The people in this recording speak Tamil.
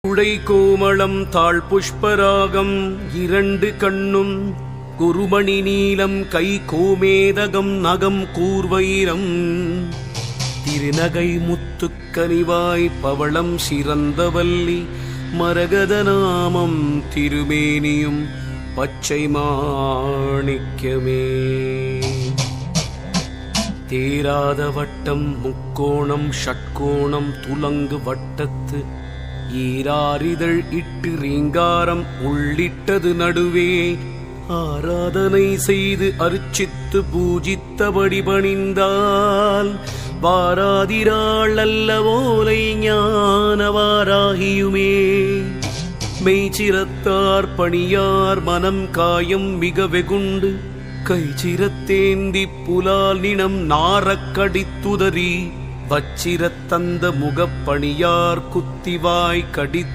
உடை கோமளம் தாழ் புஷ்பராகம் இரண்டு கண்ணும் குருமணி நீலம் கை கோமேதகம் நகம் கூர்வைரம் திருநகை முத்துக்கனிவாய் பவளம் சிறந்தவல்லி மரகத நாமம் திருமேனியும் பச்சை மாணிக்கமே. தேராத வட்டம் முக்கோணம் ஷட்கோணம் துலங்கு வட்டத்து ஈராரிதழ் இட்டு ரீங்காரம் உள்ளிட்டது நடுவே ஆராதனை செய்து அர்ச்சித்து பூஜித்தபடி பணிந்தால் வாராதிராள் அல்லவோலை ஞானவாராகியுமே. மெய்ச்சிரத்தார் பணியார் மனம் காயம் மிக வெகுண்டு கைச்சிரத்தேந்தி புலால் நினம் நாரக்கடித்துதறி வச்சிரத்தந்த முகப்பணியார் குத்திவாய் கடித்து